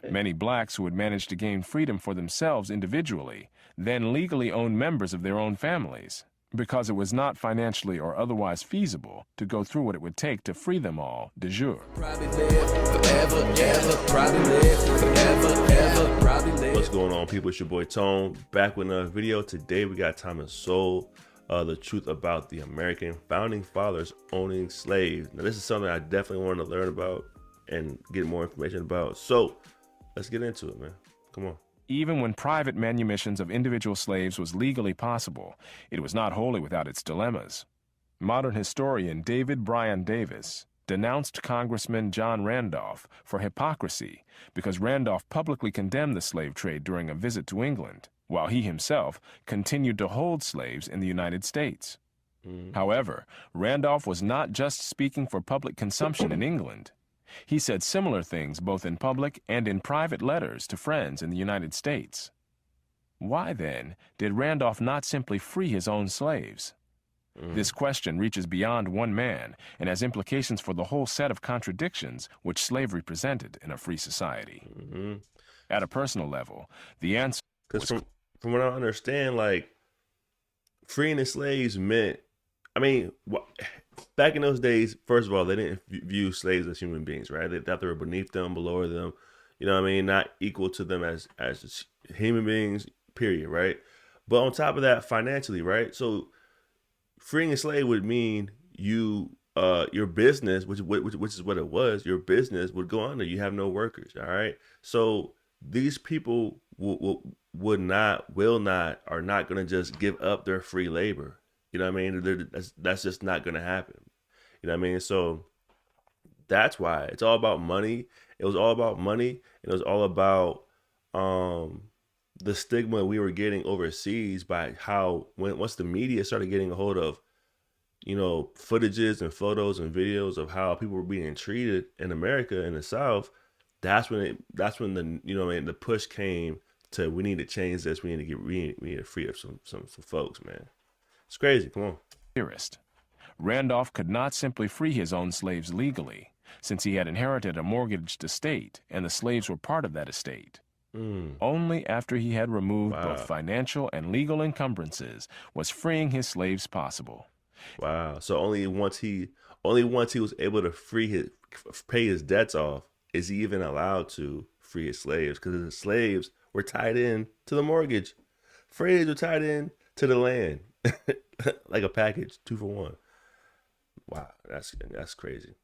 Many blacks who had managed to gain freedom for themselves individually then legally owned members of their own families, because it was not financially or otherwise feasible to go through what it would take to free them all de jure. What's going on, people? It's your boy Tone, back with another video. Today we got Thomas Sowell, the truth about the American founding fathers owning slaves. Now this is something I definitely want to learn about and get more information about. So let's get into it, man. Come on. Even when private manumissions of individual slaves was legally possible, it was not wholly without its dilemmas. Modern historian David Bryan Davis denounced Congressman John Randolph for hypocrisy because Randolph publicly condemned the slave trade during a visit to England, while he himself continued to hold slaves in the United States. However, Randolph was not just speaking for public consumption in England. He said similar things both in public and in private letters to friends in the United States. Why, then, did Randolph not simply free his own slaves? This question reaches beyond one man and has implications for the whole set of contradictions which slavery presented in a free society. At a personal level, the answer was... Because from what I understand, like, freeing the slaves meant, I mean, back in those days, first of all, they didn't view slaves as human beings, right? They thought they were beneath them, below them, you know what I mean? Not equal to them as human beings, period, right? But on top of that, financially, right? So freeing a slave would mean your business, which is what it was, your business would go under. You have no workers, all right? So these people are not going to just give up their free labor. You know what I mean? That's just not going to happen. You know what I mean? So that's why it's all about money. It was all about money. And it was all about the stigma we were getting overseas by how once the media started getting a hold of, you know, footages and photos and videos of how people were being treated in America in the South. That's when the, you know what I mean, the push came to, we need to change this. We need to free up some folks, man. It's crazy. Come on. Theorist. Randolph could not simply free his own slaves legally, since he had inherited a mortgaged estate and the slaves were part of that estate. Only after he had removed both financial and legal encumbrances was freeing his slaves possible. Wow. So only once he was able to pay his debts off is he even allowed to free his slaves, because the slaves were tied in to the mortgage. Slaves were tied in to the land. Like a package, 2 for 1. Wow, that's crazy.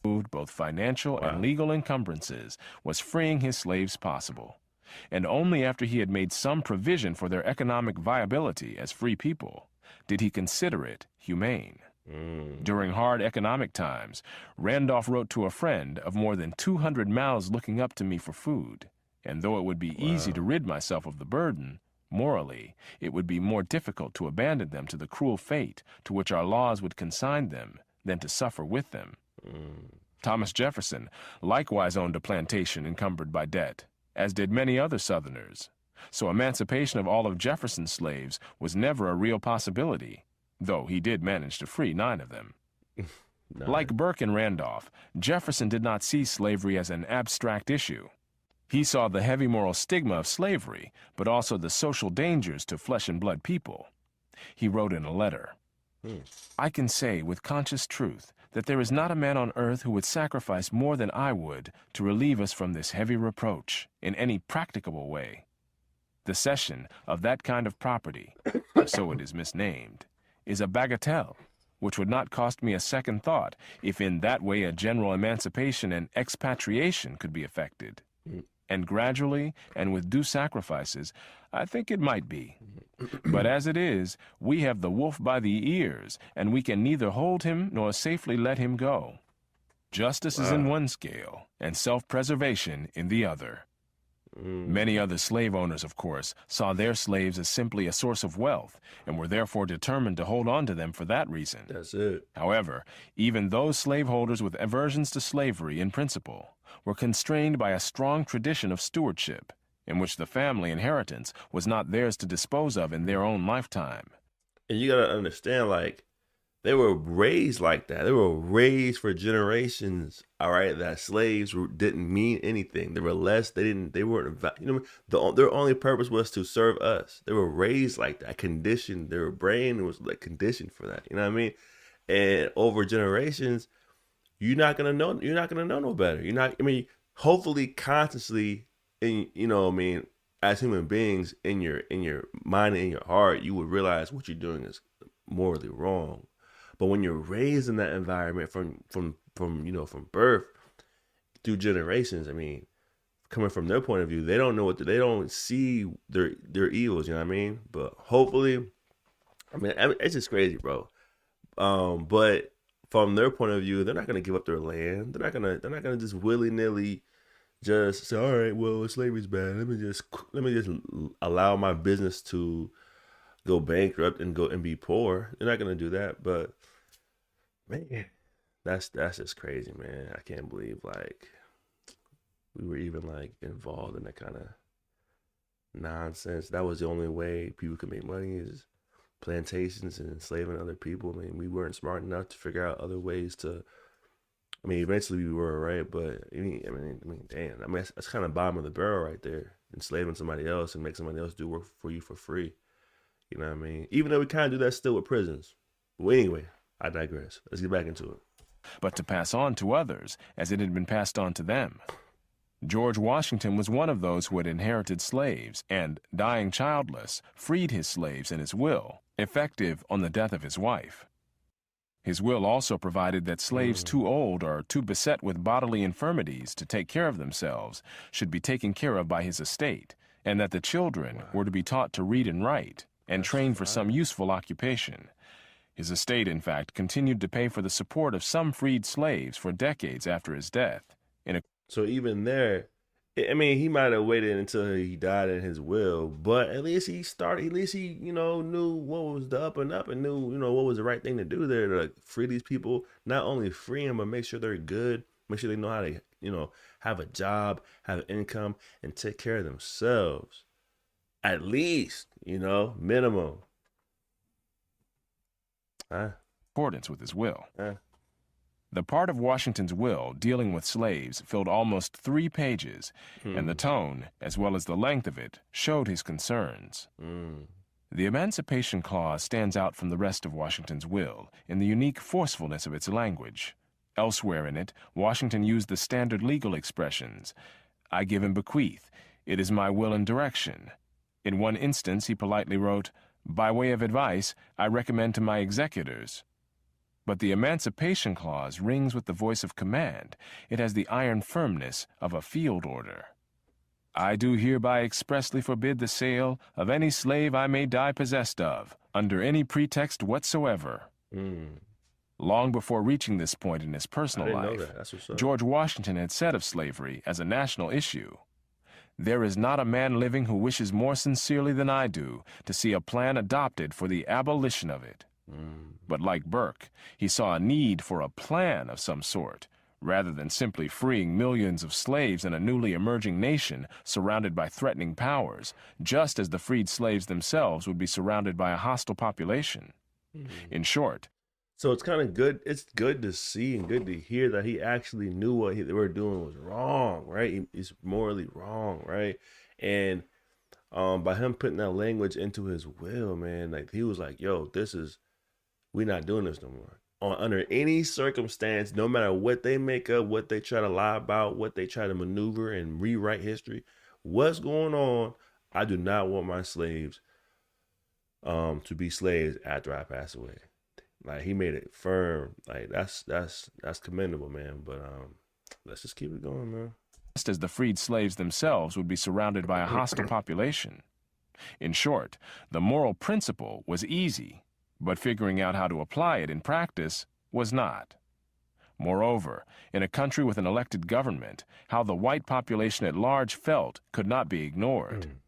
Removed both financial and legal encumbrances was freeing his slaves possible. And only after he had made some provision for their economic viability as free people did he consider it humane. During hard economic times, Randolph wrote to a friend of more than 200 mouths looking up to me for food, and though it would be easy to rid myself of the burden, morally, it would be more difficult to abandon them to the cruel fate to which our laws would consign them than to suffer with them. Thomas Jefferson likewise owned a plantation encumbered by debt, as did many other Southerners. So emancipation of all of Jefferson's slaves was never a real possibility, though he did manage to free 9 of them. Like Burke and Randolph, Jefferson did not see slavery as an abstract issue. He saw the heavy moral stigma of slavery, but also the social dangers to flesh and blood people. He wrote in a letter, I can say with conscious truth that there is not a man on earth who would sacrifice more than I would to relieve us from this heavy reproach in any practicable way. The cession of that kind of property, so it is misnamed, is a bagatelle, which would not cost me a second thought if in that way a general emancipation and expatriation could be effected. And gradually, and with due sacrifices, I think it might be. But as it is, we have the wolf by the ears, and we can neither hold him nor safely let him go. Justice is in one scale, and self-preservation in the other. Many other slave owners, of course, saw their slaves as simply a source of wealth, and were therefore determined to hold on to them for that reason. That's it. However, even those slaveholders with aversions to slavery in principle were constrained by a strong tradition of stewardship, in which the family inheritance was not theirs to dispose of in their own lifetime. And you gotta understand, like, They were raised like that. They were raised for generations. All right, that slaves didn't mean anything. They were less. They didn't. They weren't. Their only purpose was to serve us. They were raised like that, conditioned. Their brain was like conditioned for that. You know what I mean? And over generations, you're not gonna know. You're not gonna know no better. You're not. I mean, hopefully, consciously, in what I mean, as human beings, in your mind and in your heart, you would realize what you're doing is morally wrong. But when you're raised in that environment from birth through generations, I mean, coming from their point of view, they don't know they don't see their evils. You know what I mean? But hopefully, I mean, it's just crazy, bro. But from their point of view, they're not gonna give up their land. They're not gonna just willy nilly just say, all right, well, slavery's bad. Let me just allow my business to go bankrupt and go and be poor. They're not gonna do that. But man, that's just crazy, man. I can't believe like we were even like involved in that kind of nonsense. That was the only way people could make money is plantations and enslaving other people. I mean, we weren't smart enough to figure out other ways to. I mean, eventually we were, right? But I mean, damn. I mean, that's kind of bottom of the barrel right there. Enslaving somebody else and make somebody else do work for you for free. You know what I mean? Even though we kind of do that still with prisons. But anyway, I digress. Let's get back into it. But to pass on to others as it had been passed on to them. George Washington was one of those who had inherited slaves and, dying childless, freed his slaves in his will, effective on the death of his wife. His will also provided that slaves too old or too beset with bodily infirmities to take care of themselves should be taken care of by his estate, and that the children were to be taught to read and write and trained for some useful occupation. His estate, in fact, continued to pay for the support of some freed slaves for decades after his death. So even there, I mean, he might have waited until he died in his will, but at least he started. At least he, knew what was the up and up, and knew, what was the right thing to do there to like free these people. Not only free them, but make sure they're good. Make sure they know how to, have a job, have income, and take care of themselves. At least, minimum. Accordance with his will. The part of Washington's will dealing with slaves filled almost 3 pages, and the tone, as well as the length of it, showed his concerns. The Emancipation Clause stands out from the rest of Washington's will in the unique forcefulness of its language. Elsewhere in it, Washington used the standard legal expressions, "I give and bequeath," "It is my will and direction." In one instance, he politely wrote, "By way of advice, I recommend to my executors." But the Emancipation Clause rings with the voice of command. It has the iron firmness of a field order. "I do hereby expressly forbid the sale of any slave I may die possessed of, under any pretext whatsoever." Long before reaching this point in his personal life, George Washington had said of slavery as a national issue, "There is not a man living who wishes more sincerely than I do to see a plan adopted for the abolition of it." But like Burke, he saw a need for a plan of some sort, rather than simply freeing millions of slaves in a newly emerging nation surrounded by threatening powers, just as the freed slaves themselves would be surrounded by a hostile population. In short, so it's kind of good. It's good to see and good to hear that he actually knew what they were doing was wrong, right? He's morally wrong, right? And by him putting that language into his will, man, like he was like, "Yo, we're not doing this no more." Under any circumstance, no matter what they make up, what they try to lie about, what they try to maneuver and rewrite history, what's going on, I do not want my slaves to be slaves after I pass away. Like he made it firm. Like that's commendable, man. But let's just keep it going, man. Just as the freed slaves themselves would be surrounded by a hostile population. In short, the moral principle was easy, but figuring out how to apply it in practice was not. Moreover, in a country with an elected government, how the white population at large felt could not be ignored.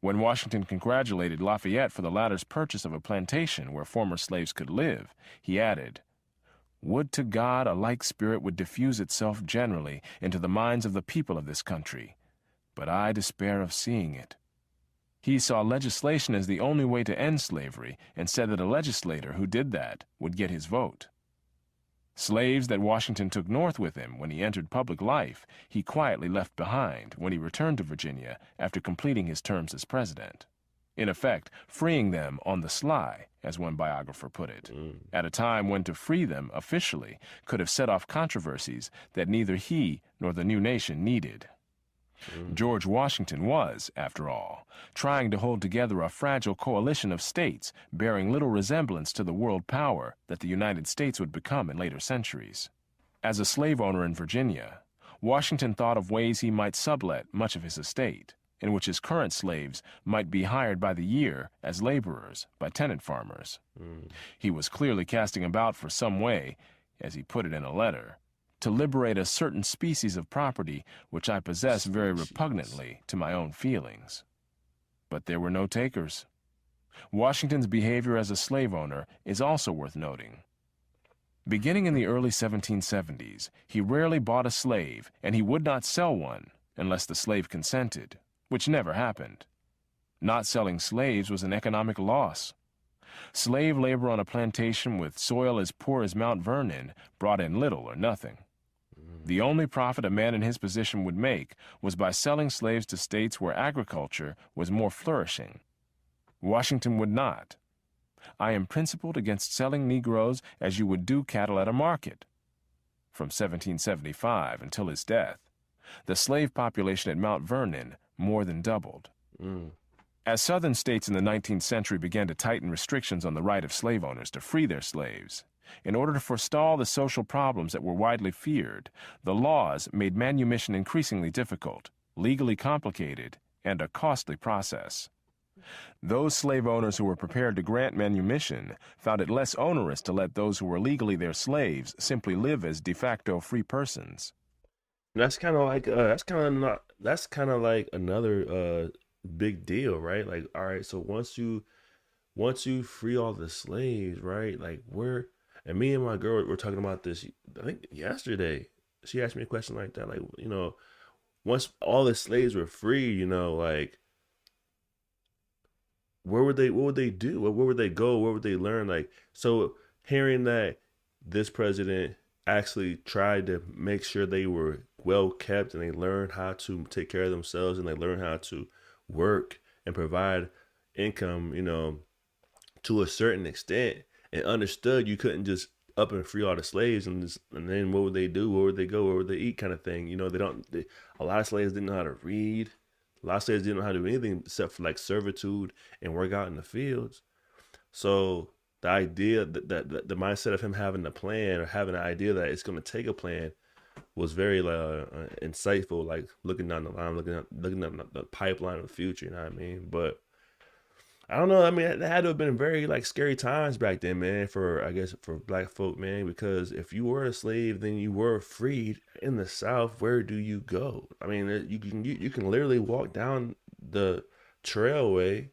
When Washington congratulated Lafayette for the latter's purchase of a plantation where former slaves could live, he added, "Would to God a like spirit would diffuse itself generally into the minds of the people of this country, but I despair of seeing it." He saw legislation as the only way to end slavery and said that a legislator who did that would get his vote. Slaves that Washington took north with him when he entered public life, he quietly left behind when he returned to Virginia after completing his terms as president. In effect, freeing them on the sly, as one biographer put it, at a time when to free them officially could have set off controversies that neither he nor the new nation needed. George Washington was, after all, trying to hold together a fragile coalition of states bearing little resemblance to the world power that the United States would become in later centuries. As a slave owner in Virginia, Washington thought of ways he might sublet much of his estate, in which his current slaves might be hired by the year as laborers by tenant farmers. He was clearly casting about for some way, as he put it in a letter, to liberate a certain species of property which I possess very repugnantly to my own feelings. But there were no takers. Washington's behavior as a slave owner is also worth noting. Beginning in the early 1770s, he rarely bought a slave, and he would not sell one unless the slave consented, which never happened. Not selling slaves was an economic loss. Slave labor on a plantation with soil as poor as Mount Vernon brought in little or nothing. The only profit a man in his position would make was by selling slaves to states where agriculture was more flourishing. Washington would not. I am principled against selling Negroes as you would do cattle at a market. From 1775 until his death, the slave population at Mount Vernon more than doubled. As Southern states in the 19th century began to tighten restrictions on the right of slave owners to free their slaves, in order to forestall the social problems that were widely feared, the laws made manumission increasingly difficult, legally complicated, and a costly process. Those slave owners who were prepared to grant manumission found it less onerous to let those who were legally their slaves simply live as de facto free persons. That's kind of like another big deal, right? Like, all right, so once you free all the slaves, right? Like, and me and my girl were talking about this, I think yesterday. She asked me a question like that, like, once all the slaves were free, like, what would they do? Where would they go? Where would they learn? Like, so hearing that this president actually tried to make sure they were well kept and they learned how to take care of themselves and they learned how to work and provide income, to a certain extent, and understood you couldn't just up and free all the slaves and then what would they do? Where would they go? Where would they eat? Kind of thing. A lot of slaves didn't know how to read. A lot of slaves didn't know how to do anything except for like servitude and work out in the fields. So the idea that the mindset of him having a plan or having an idea that it's going to take a plan was very insightful. Like looking down the line, looking at the pipeline of the future. You know what I mean? But I don't know. I mean, it had to have been very like scary times back then, man. I guess for black folk, man, because if you were a slave, then you were freed in the South. Where do you go? I mean, you can literally walk down the trailway,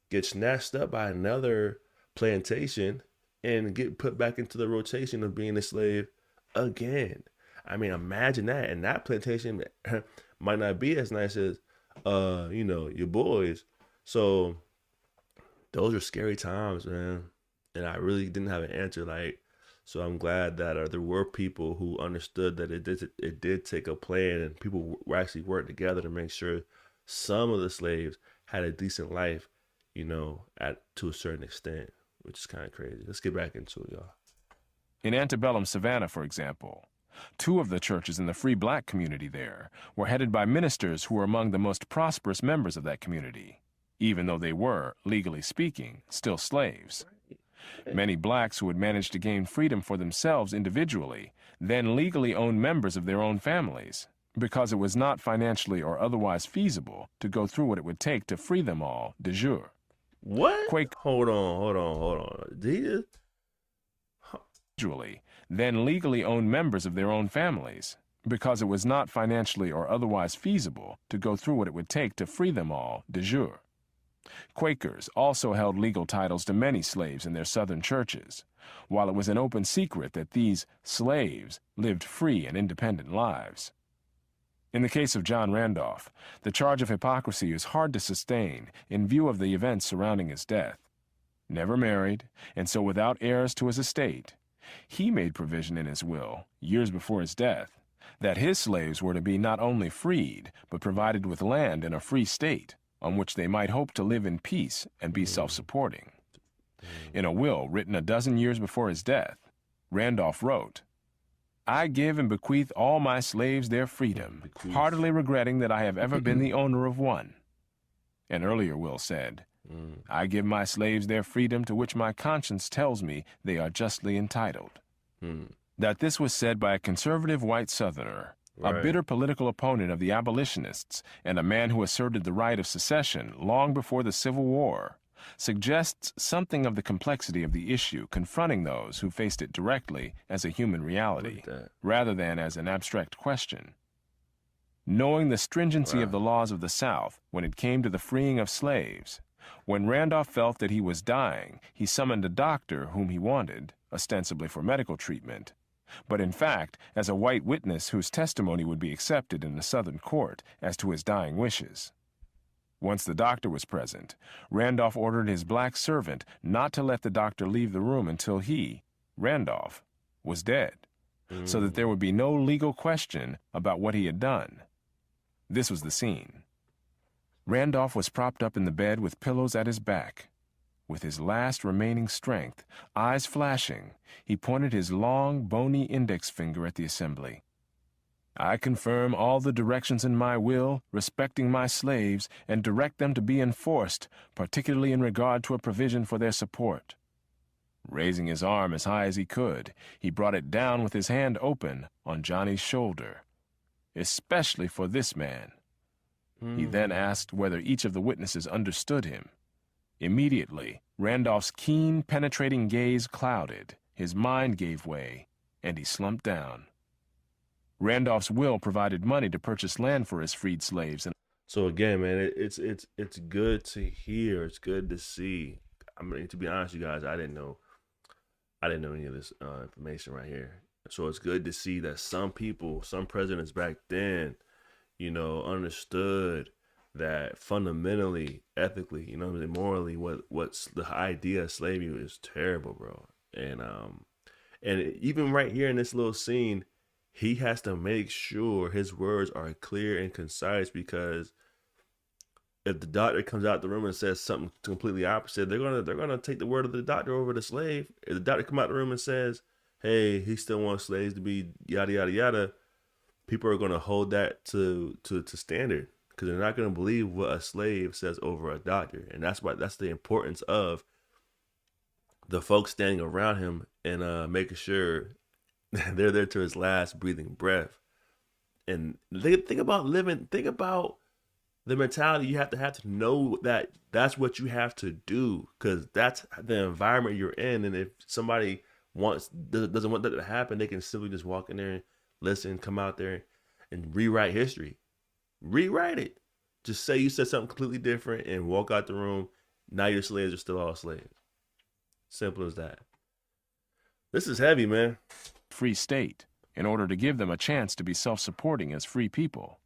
get snatched up by another plantation, and get put back into the rotation of being a slave again. I mean, imagine that. And that plantation might not be as nice as your boys. So those are scary times, man. And I really didn't have an answer. So I'm glad that there were people who understood that it did take a plan, and people were actually worked together to make sure some of the slaves had a decent life, to a certain extent, which is kind of crazy. Let's get back into it, y'all. In antebellum Savannah, for example, 2 of the churches in the free black community there were headed by ministers who were among the most prosperous members of that community, even though they were, legally speaking, still slaves. Many blacks who had managed to gain freedom for themselves individually then legally owned members of their own families, because it was not financially or otherwise feasible to go through what it would take to free them all de jure. What? Hold on. Then legally owned members of their own families, because it was not financially or otherwise feasible to go through what it would take to free them all de jure. Quakers also held legal titles to many slaves in their southern churches, while it was an open secret that these slaves lived free and independent lives. In the case of John Randolph, the charge of hypocrisy is hard to sustain in view of the events surrounding his death. Never married, and so without heirs to his estate, he made provision in his will, years before his death, that his slaves were to be not only freed, but provided with land in a free state, on which they might hope to live in peace and be self-supporting. In a will written a dozen years before his death, Randolph wrote, "I give and bequeath all my slaves their freedom, heartily regretting that I have ever been the owner of one." An earlier will said, "I give my slaves their freedom to which my conscience tells me they are justly entitled." That this was said by a conservative white Southerner, a bitter political opponent of the abolitionists, and a man who asserted the right of secession long before the Civil War, suggests something of the complexity of the issue confronting those who faced it directly as a human reality, rather than as an abstract question. Knowing the stringency of the laws of the South when it came to the freeing of slaves, when Randolph felt that he was dying, he summoned a doctor whom he wanted, ostensibly for medical treatment, but in fact as a white witness whose testimony would be accepted in a Southern court as to his dying wishes. Once the doctor was present, Randolph ordered his black servant not to let the doctor leave the room until he, Randolph, was dead, so that there would be no legal question about what he had done. This was the scene. Randolph was propped up in the bed with pillows at his back. With his last remaining strength, eyes flashing, he pointed his long, bony index finger at the assembly. "I confirm all the directions in my will respecting my slaves and direct them to be enforced, particularly in regard to a provision for their support." Raising his arm as high as he could, he brought it down with his hand open on Johnny's shoulder. "Especially for this man." He then asked whether each of the witnesses understood him. Immediately, Randolph's keen, penetrating gaze clouded, his mind gave way, and he slumped down. Randolph's will provided money to purchase land for his freed slaves. So again, man, it's good to hear. It's good to see. I mean, to be honest, you guys, I didn't know any of this information right here. So it's good to see that some people, some presidents back then, understood that fundamentally, ethically, morally, what's the idea of slavery is terrible, bro. And even right here in this little scene, he has to make sure his words are clear and concise, because if the doctor comes out the room and says something completely opposite, they're gonna take the word of the doctor over the slave. If the doctor come out the room and says, "Hey, he still wants slaves to be yada yada yada," people are gonna hold that to standard, because they're not gonna believe what a slave says over a doctor. And that's the importance of the folks standing around him and making sure they're there to his last breathing breath. And think about the mentality you have to know that that's what you have to do, because that's the environment you're in. And if somebody doesn't want that to happen, they can simply just walk in there and listen, come out there and rewrite history. Rewrite it. Just say you said something completely different and walk out the room. Now your slaves are still all slaves. Simple as that. This is heavy, man. Free state, in order to give them a chance to be self-supporting as free people.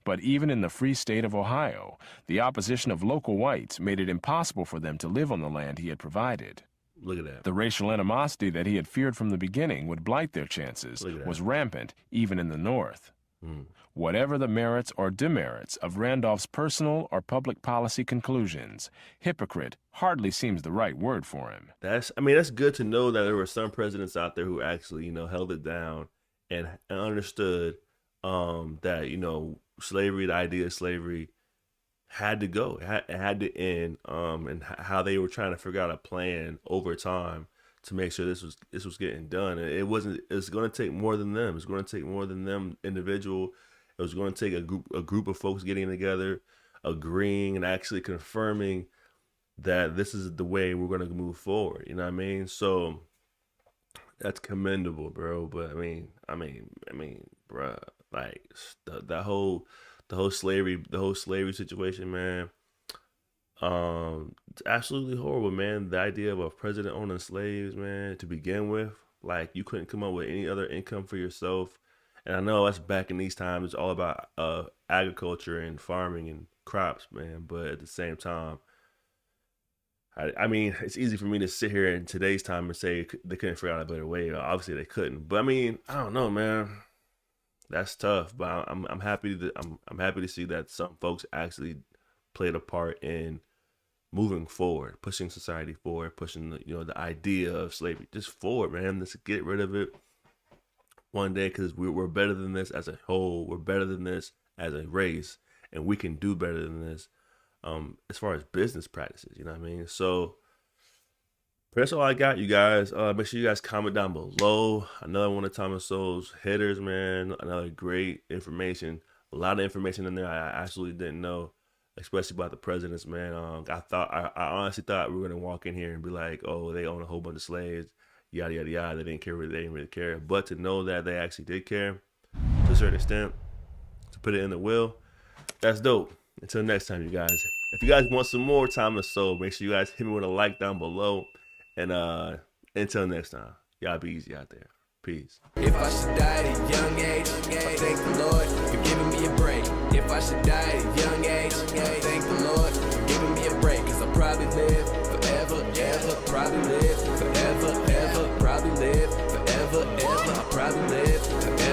But even in the free state of Ohio, the opposition of local whites made it impossible for them to live on the land he had provided. Look at that. The racial animosity that he had feared from the beginning would blight their chances was rampant even in the North. Whatever the merits or demerits of Randolph's personal or public policy conclusions, hypocrite hardly seems the right word for him. That's good to know that there were some presidents out there who actually, held it down and understood that, slavery, the idea of slavery had to go. It had to end, and how they were trying to figure out a plan over time to make sure this was getting done. And it's going to take more than them. It's going to take more than them individual. It was going to take a group of folks getting together, agreeing and actually confirming that this is the way we're going to move forward. You know what I mean? So that's commendable, bro. But I mean, bro, like the whole slavery situation, man. It's absolutely horrible, man. The idea of a president owning slaves, man, to begin with, like, you couldn't come up with any other income for yourself, And I know that's back in these times. It's all about agriculture and farming and crops, man. But at the same time, I mean, it's easy for me to sit here in today's time and say they couldn't figure out a better way. Obviously, they couldn't. But I mean, I don't know, man. That's tough. But I'm happy to I'm happy to see that some folks actually played a part in moving forward, pushing society forward, pushing the idea of slavery just forward, man. Let's get rid of it one day, because we're better than this as a whole. We're better than this as a race, and we can do better than this. As far as business practices, you know what I mean? So that's all I got, you guys. Make sure you guys comment down below. Another one of Thomas Sowell's headers, man. Another great information. A lot of information in there I absolutely didn't know, especially about the presidents, man. I honestly thought we were gonna walk in here and be like, oh, they own a whole bunch of slaves, yada yada yada. They didn't care. They didn't really care. But to know that they actually did care to a certain extent, to put it in the will, that's dope. Until next time, you guys. If you guys want some more Thomas Sowell, make sure you guys hit me with a like down below. And until next time, y'all be easy out there. Peace. If I should die at a young age, I thank the Lord for giving me a break. If I should die at a young age, I thank the Lord for giving me a break. Cause I'll probably live forever, ever, probably live forever, ever, probably live forever, ever, I'll probably live forever.